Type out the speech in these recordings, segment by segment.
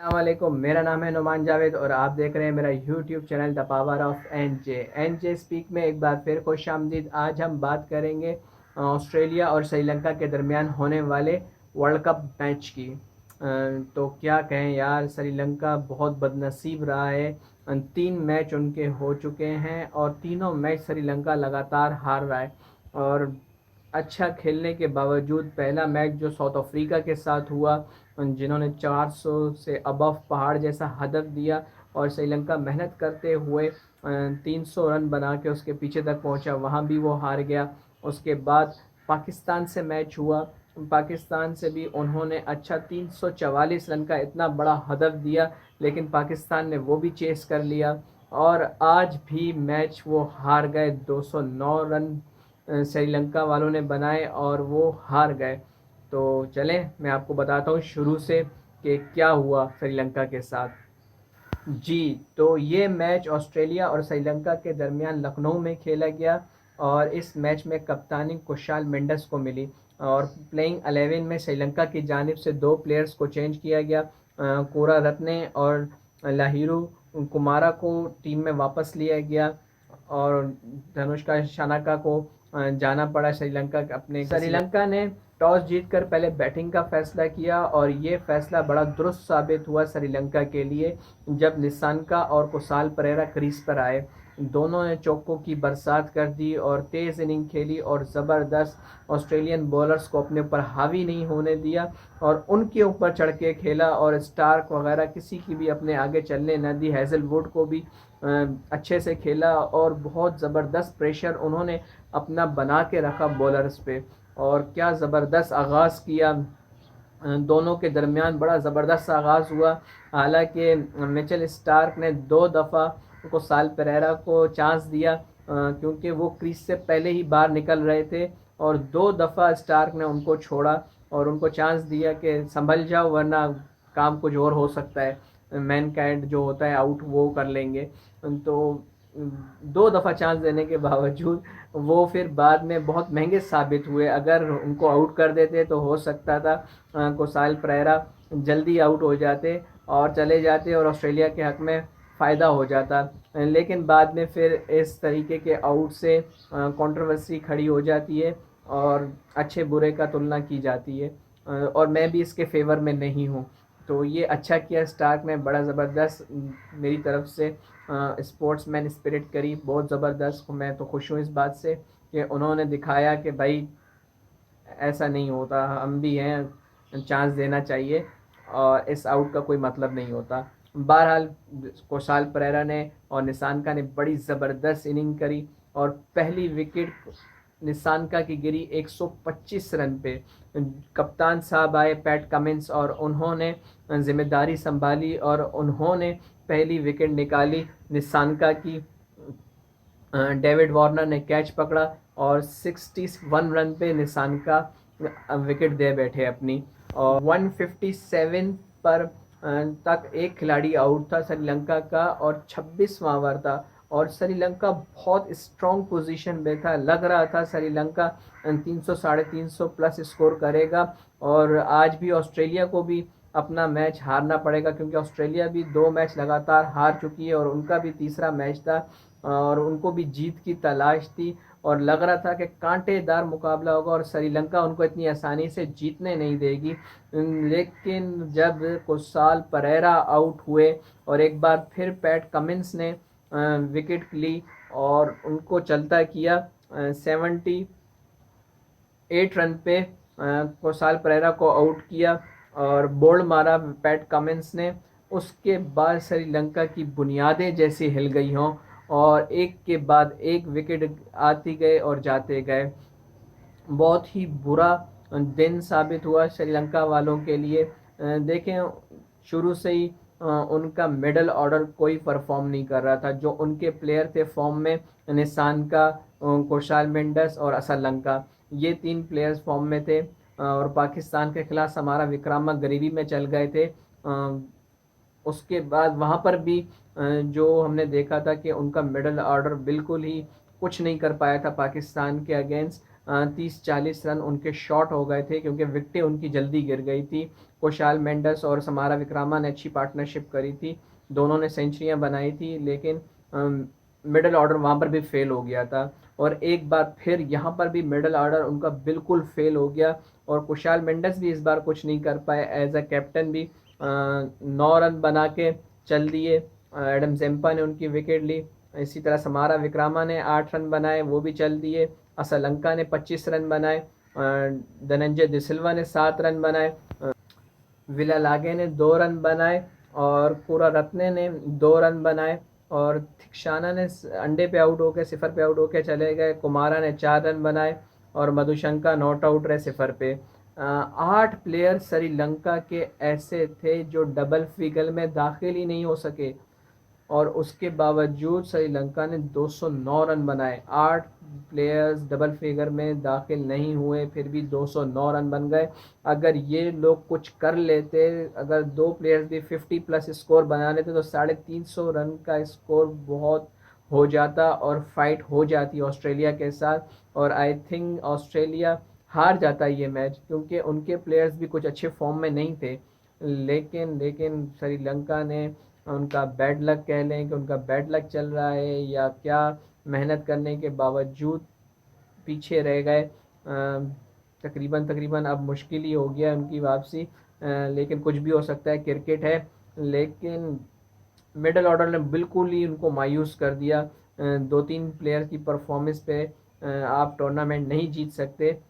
अस्सलामुअलैकुम, मेरा नाम है नुमान जावेद और आप देख रहे हैं मेरा YouTube channel the power of N J speak में एक बार फिर खुश आमदीद। आज हम बात करेंगे ऑस्ट्रेलिया और श्रीलंका के दरमियान होने वाले वर्ल्ड कप मैच की। तो क्या कहें यार, श्रीलंका बहुत बदनसीब रहा है। 3 मैच उनके हो चुके हैं और तीनों मैच श्रीलंका लगातार हार रहा है। और अच्छा खेलने के बावजूद पहला मैच जो साउथ अफ्रीका के साथ हुआ, जिन्होंने 400 से अबव पहाड़ जैसा हदफ दिया और श्रीलंका मेहनत करते हुए 300 रन बना के उसके पीछे तक पहुंचा, वहां भी वो हार गया। उसके बाद पाकिस्तान से मैच हुआ, पाकिस्तान से भी उन्होंने अच्छा 344 रन का इतना बड़ा हदफ दिया, लेकिन पाकिस्तान ने वो भी चेस कर लिया। और आज भी मैच वो हार गए, 209 रन श्रीलंका वालों ने बनाए और वो हार गए। तो चलें मैं आपको बताता हूँ शुरू से कि क्या हुआ श्रीलंका के साथ। जी, तो ये मैच ऑस्ट्रेलिया और श्रीलंका के दरमियान लखनऊ में खेला गया और इस मैच में कप्तानी कुशाल मेंडिस को मिली। और प्लेइंग 11 में श्रीलंका की जानिब से 2 प्लेयर्स को चेंज किया गया। कोरा रत्ने और लाहिरू कुमारा को टीम में वापस लिया गया और धनुष्का शानाका को जाना पड़ा श्रीलंका अपने। श्रीलंका ने टॉस जीतकर पहले बैटिंग का फैसला किया और ये फैसला बड़ा दुरुस्त साबित हुआ श्रीलंका के लिए, जब निसानका और कुशाल परेरा क्रीज पर आए। दोनों ने चौकों की बरसात कर दी और तेज़ इनिंग खेली और ज़बरदस्त ऑस्ट्रेलियन बॉलर्स को अपने ऊपर हावी नहीं होने दिया और उनके ऊपर चढ़ के खेला। और स्टार्क वगैरह किसी की भी अपने आगे चलने न दी, हेजलवुड को भी अच्छे से खेला और बहुत ज़बरदस्त प्रेशर उन्होंने अपना बना के रखा बॉलर्स पे। और क्या ज़बरदस्त आगाज़ किया, दोनों के दरमियान बड़ा ज़बरदस्त आगाज़ हुआ। हालांकि मिचेल स्टार्क ने 2 दफ़ा को साल पेरेरा को चांस दिया, क्योंकि वो क्रीज से पहले ही बाहर निकल रहे थे, और 2 दफ़ा स्टार्क ने उनको छोड़ा और उनको चांस दिया कि संभल जाओ वरना काम कुछ और हो सकता है, मैन काइंड जो होता है आउट वो कर लेंगे। तो 2 दफ़ा चांस देने के बावजूद वो फिर बाद में बहुत महंगे साबित हुए। अगर उनको आउट कर देते तो हो सकता था कुशाल परेरा जल्दी आउट हो जाते और चले जाते और ऑस्ट्रेलिया के हक में फ़ायदा हो जाता। लेकिन बाद में फिर इस तरीके के आउट से कंट्रोवर्सी खड़ी हो जाती है और अच्छे बुरे का तुलना की जाती है, और मैं भी इसके फेवर में नहीं हूँ। तो ये अच्छा किया स्टार्क ने, बड़ा ज़बरदस्त मेरी तरफ से स्पोर्ट्समैन स्पिरिट करी, बहुत ज़बरदस्त। मैं तो खुश हूँ इस बात से कि उन्होंने दिखाया कि भाई ऐसा नहीं होता, हम भी हैं, चांस देना चाहिए और इस आउट का कोई मतलब नहीं होता। बहरहाल कुशाल परेरा ने और निसानका ने बड़ी ज़बरदस्त इनिंग करी और पहली विकेट निसानका की गिरी 125 रन पे। कप्तान साहब आए पैट कमिंस और उन्होंने जिम्मेदारी संभाली और उन्होंने पहली विकेट निकाली निसानका की। डेविड वार्नर ने कैच पकड़ा और 61 रन पे निसानका विकेट दे बैठे अपनी। और 157 पर तक एक खिलाड़ी आउट था श्रीलंका का और 26वां ओवर था और श्रीलंका बहुत स्ट्रॉन्ग पोजीशन में था। लग रहा था श्रीलंका 300 साढ़े 300 प्लस स्कोर करेगा और आज भी ऑस्ट्रेलिया को भी अपना मैच हारना पड़ेगा, क्योंकि ऑस्ट्रेलिया भी 2 मैच लगातार हार चुकी है और उनका भी तीसरा मैच था और उनको भी जीत की तलाश थी और लग रहा था कि कांटेदार मुकाबला होगा और श्रीलंका उनको इतनी आसानी से जीतने नहीं देगी। लेकिन जब कुशाल परेरा आउट हुए और एक बार फिर पैट कमिंस ने विकेट ली और उनको चलता किया, 78 रन पे कुशाल परेरा को आउट किया और बोल्ड मारा पैट कमिंस ने। उसके बाद श्रीलंका की बुनियादें जैसी हिल गई हों और एक के बाद एक विकेट आती गए और जाते गए। बहुत ही बुरा दिन साबित हुआ श्रीलंका वालों के लिए। देखें, शुरू से ही उनका मिडल ऑर्डर कोई परफॉर्म नहीं कर रहा था। जो उनके प्लेयर थे फॉर्म में, निसानका, कुशाल मेंडिस और असलंका, ये 3 प्लेयर्स फॉर्म में थे और पाकिस्तान के खिलाफ हमारा विक्रमागरीबी में चल गए थे। उसके बाद वहाँ पर भी जो हमने देखा था कि उनका मिडल ऑर्डर बिल्कुल ही कुछ नहीं कर पाया था पाकिस्तान के अगेंस्ट। 30-40 रन उनके शॉर्ट हो गए थे क्योंकि विकेटें उनकी जल्दी गिर गई थी। कुशाल मेंडिस और समारा विक्रामा ने अच्छी पार्टनरशिप करी थी, दोनों ने सेंचुरियां बनाई थी, लेकिन मिडिल ऑर्डर वहाँ पर भी फेल हो गया था। और एक बार फिर यहाँ पर भी मिडिल ऑर्डर उनका बिल्कुल फेल हो गया और कुशाल मेंडिस भी इस बार कुछ नहीं कर पाए। एज अ कैप्टन भी 9 रन बना के चल दिए, एडम जेम्पा ने उनकी विकेट ली। इसी तरह समारा विक्रामा ने 8 रन बनाए, वो भी चल दिए। असलंका ने 25 रन बनाए, धनंजय डिसिल्वा ने 7 रन बनाए, विलालागे ने 2 रन बनाए और पूरा रत्ने ने 2 रन बनाए और थिक्शाना ने अंडे पे आउट होकर 0 पे आउट होकर चले गए। कुमारा ने 4 रन बनाए और मधुशंका नॉट आउट रहे 0 पे। 8 प्लेयर श्रीलंका के ऐसे थे जो डबल फिगर में दाखिल ही नहीं हो सके और उसके बावजूद श्रीलंका ने 209 रन बनाए। 8 प्लेयर्स डबल फिगर में दाखिल नहीं हुए, फिर भी 209 रन बन गए। अगर ये लोग कुछ कर लेते, अगर 2 प्लेयर्स भी 50+ स्कोर बना लेते तो 350 रन का स्कोर बहुत हो जाता और फाइट हो जाती ऑस्ट्रेलिया के साथ। और आई थिंक ऑस्ट्रेलिया हार जाता ये मैच क्योंकि उनके प्लेयर्स भी कुछ अच्छे फॉर्म में नहीं थे। लेकिन श्रीलंका ने, उनका बैड लक कह लें कि उनका बैड लक चल रहा है या क्या, मेहनत करने के बावजूद पीछे रह गए। तकरीबन अब मुश्किल ही हो गया उनकी वापसी, लेकिन कुछ भी हो सकता है, क्रिकेट है। लेकिन मिडिल ऑर्डर ने बिल्कुल ही उनको मायूस कर दिया। 2-3 प्लेयर की परफॉर्मेंस पे आप टूर्नामेंट नहीं जीत सकते,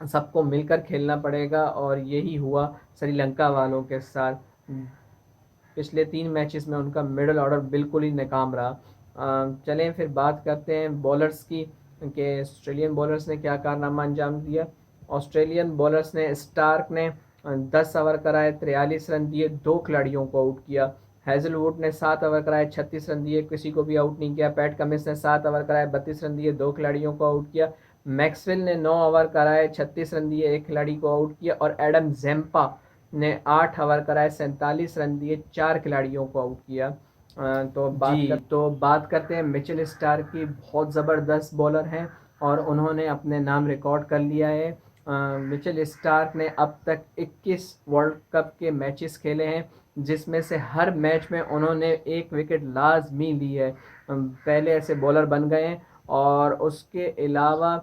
सबको मिलकर खेलना पड़ेगा और यही हुआ श्रीलंका वालों के साथ। पिछले 3 मैचेस में उनका मिडिल ऑर्डर बिल्कुल ही नाकाम रहा। चलें फिर बात करते हैं बॉलर्स की कि ऑस्ट्रेलियन बॉलर्स ने क्या कारनामा अंजाम दिया। ऑस्ट्रेलियन बॉलर्स ने, स्टार्क ने 10 ओवर कराए, 43 रन दिए, 2 खिलाड़ियों को आउट किया। हैजलवुड ने 7 ओवर कराए, 36 रन दिए, किसी को भी आउट नहीं किया। पैट कमिंस ने 7 ओवर कराए, 32 रन दिए, 2 खिलाड़ियों को आउट किया। मैक्सवेल ने 9 ओवर कराए, 36 रन दिए, 1 खिलाड़ी को आउट किया। और एडम जेम्पा ने 8 ओवर कराए, 47 रन दिए, 4 खिलाड़ियों को आउट किया। तो बात करते हैं मिचेल स्टार्क की। बहुत ज़बरदस्त बॉलर हैं और उन्होंने अपने नाम रिकॉर्ड कर लिया है। मिचेल स्टार्क ने अब तक 21 वर्ल्ड कप के मैचेस खेले हैं, जिसमें से हर मैच में उन्होंने 1 विकेट लाजमी ली है। पहले ऐसे बॉलर बन गए हैं और उसके अलावा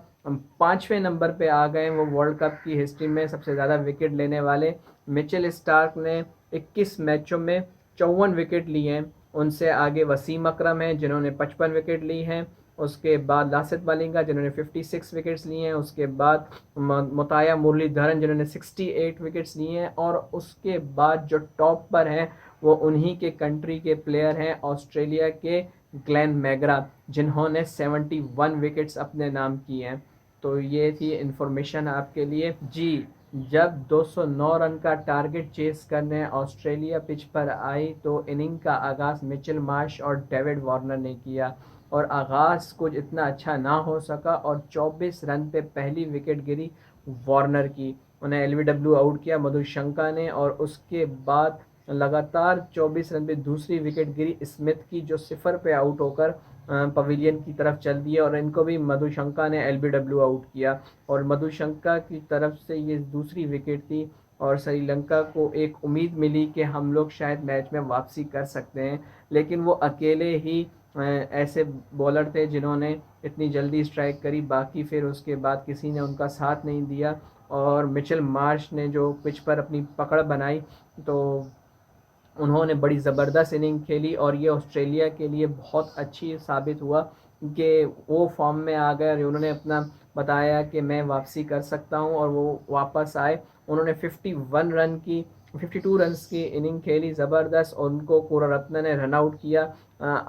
5वें नंबर पे आ गए वो वर्ल्ड कप की हिस्ट्री में सबसे ज़्यादा विकेट लेने वाले। मिचेल स्टार्क ने 21 मैचों में 54 विकेट लिए हैं। उनसे आगे वसीम अकरम हैं जिन्होंने 55 विकेट ली हैं। उसके बाद लासित मलिंगा जिन्होंने 56 विकेट्स लिए हैं। उसके बाद मुताया मुरलीधरन जिन्होंने 68 विकेट्स लिए हैं। और उसके बाद जो टॉप पर हैं वो उन्हीं के कंट्री के प्लेयर हैं, ऑस्ट्रेलिया के ग्लेन मैग्रा, जिन्होंने 71 विकेट्स अपने नाम किए हैं। तो ये थी इन्फॉर्मेशन आपके लिए जी। जब 209 रन का टारगेट चेस करने ऑस्ट्रेलिया पिच पर आई तो इनिंग का आगाज़ मिचेल मार्श और डेविड वार्नर ने किया और आगाज़ कुछ इतना अच्छा ना हो सका और 24 रन पे पहली विकेट गिरी वार्नर की। उन्हें एलबीडब्ल्यू आउट किया मधुशंका ने और उसके बाद लगातार 24 रन पे दूसरी विकेट गिरी स्मिथ की, जो 0 पे आउट होकर पवेलियन की तरफ चल दिए और इनको भी मधुशंका ने एलबीडब्ल्यू आउट किया। और मधुशंका की तरफ से ये दूसरी विकेट थी और श्रीलंका को एक उम्मीद मिली कि हम लोग शायद मैच में वापसी कर सकते हैं, लेकिन वो अकेले ही ऐसे बॉलर थे जिन्होंने इतनी जल्दी स्ट्राइक करी। बाकी फिर उसके बाद किसी ने उनका साथ नहीं दिया और मिचेल मार्श ने जो पिच पर अपनी पकड़ बनाई तो उन्होंने बड़ी ज़बरदस्त इनिंग खेली और ये ऑस्ट्रेलिया के लिए बहुत अच्छी साबित हुआ कि वो फॉर्म में आ गए और उन्होंने अपना बताया कि मैं वापसी कर सकता हूं और वो वापस आए। उन्होंने 52 रन्स की इनिंग खेली ज़बरदस्त और उनको पुररत्न ने रन आउट किया।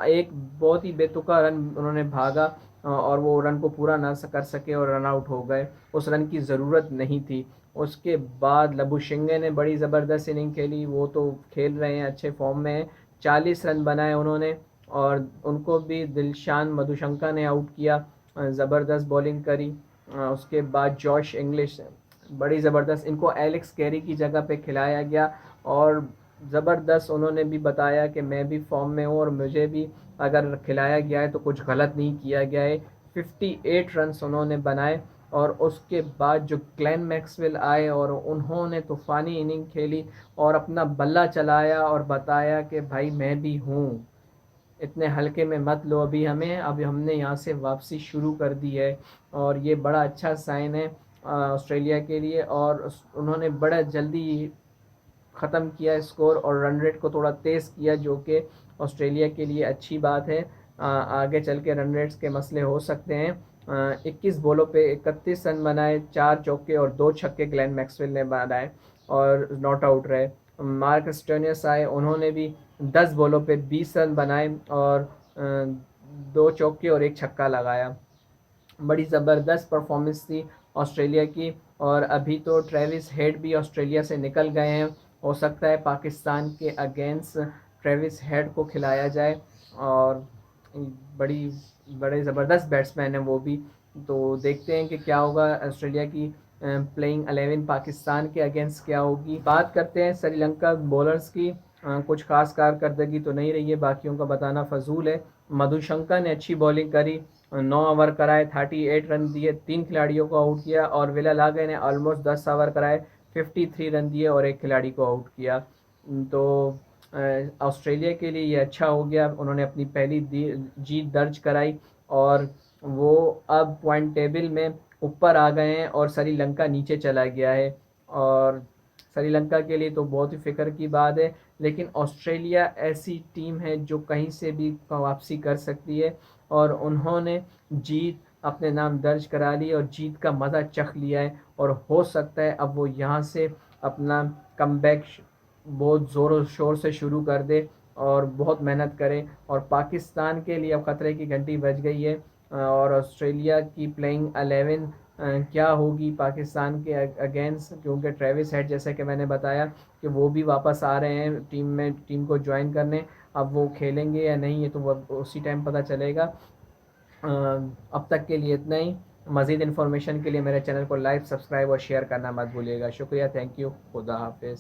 एक बहुत ही बेतुका रन उन्होंने भागा और वो रन को पूरा ना कर सके और रन आउट हो गए, उस रन की ज़रूरत नहीं थी। उसके बाद लबुशेंगे ने बड़ी ज़बरदस्त इनिंग खेली, वो तो खेल रहे हैं, अच्छे फॉर्म में हैं, 40 रन बनाए उन्होंने और उनको भी दिलशान मधुशंका ने आउट किया, ज़बरदस्त बॉलिंग करी। उसके बाद जॉश इंग्लिश, बड़ी ज़बरदस्त, इनको एलेक्स कैरी की जगह पे खिलाया गया और ज़बरदस्त उन्होंने भी बताया कि मैं भी फॉर्म में हूँ और मुझे भी अगर खिलाया गया है तो कुछ गलत नहीं किया गया है। 58 रन्स उन्होंने बनाए और उसके बाद जो ग्लेन मैक्सवेल आए और उन्होंने तूफ़ानी इनिंग खेली और अपना बल्ला चलाया और बताया कि भाई मैं भी हूँ, इतने हल्के में मत लो अभी हमें, अभी हमने यहाँ से वापसी शुरू कर दी है। और ये बड़ा अच्छा साइन है ऑस्ट्रेलिया के लिए। और उन्होंने बड़ा जल्दी ख़त्म किया स्कोर और रन रेट को थोड़ा तेज़ किया, जो कि ऑस्ट्रेलिया के लिए अच्छी बात है। आगे चल के रन रेट्स के मसले हो सकते हैं। 21 बॉलों पे 31 रन बनाए, 4 चौके और 2 छक्के ग्लेन मैक्सवेल ने बनाए और नॉट आउट रहे। मार्क स्टोनियस आए, उन्होंने भी 10 बॉलों पे 20 रन बनाए और 2 चौके और 1 छक्का लगाया। बड़ी ज़बरदस्त परफॉर्मेंस थी ऑस्ट्रेलिया की। और अभी तो ट्रेविस हेड भी ऑस्ट्रेलिया से निकल गए हैं, हो सकता है पाकिस्तान के अगेंस्ट ट्रेविस हेड को खिलाया जाए। और बड़ी बड़े ज़बरदस्त बैट्समैन हैं वो भी। तो देखते हैं कि क्या होगा ऑस्ट्रेलिया की प्लेइंग 11 पाकिस्तान के अगेंस्ट क्या होगी। बात करते हैं श्रीलंका बॉलर्स की। कुछ खास कारकर्दगी तो नहीं रही है, बाकियों का बताना फजूल है। मधुशंका ने अच्छी बॉलिंग करी, 9 ओवर कराए, 38 रन दिए, 3 खिलाड़ियों को आउट किया। और विलालागे ने ऑलमोस्ट 10 ओवर कराए, 53 रन दिए और 1 खिलाड़ी को आउट किया। तो ऑस्ट्रेलिया के लिए ये अच्छा हो गया, उन्होंने अपनी पहली जीत दर्ज कराई और वो अब पॉइंट टेबल में ऊपर आ गए हैं और श्रीलंका नीचे चला गया है। और श्रीलंका के लिए तो बहुत ही फ़िक्र की बात है, लेकिन ऑस्ट्रेलिया ऐसी टीम है जो कहीं से भी वापसी कर सकती है और उन्होंने जीत अपने नाम दर्ज करा ली और जीत का मज़ा चख लिया है। और हो सकता है अब वो यहाँ से अपना कमबैक बहुत ज़ोरों शोर से शुरू कर दे और बहुत मेहनत करे। और पाकिस्तान के लिए अब ख़तरे की घंटी बज गई है। और ऑस्ट्रेलिया की प्लेइंग 11 क्या होगी पाकिस्तान के अगेंस्ट, क्योंकि ट्रेविस हेड जैसे कि मैंने बताया कि वो भी वापस आ रहे हैं टीम को ज्वाइन करने। अब वो खेलेंगे या नहीं ये तो वो उसी टाइम पता चलेगा। अब तक के लिए इतना ही। मज़ीद इन्फॉर्मेशन के लिए मेरे चैनल को लाइक, सब्सक्राइब और शेयर करना मत भूलिएगा। शुक्रिया, थैंक यू, खुदा हाफिज़।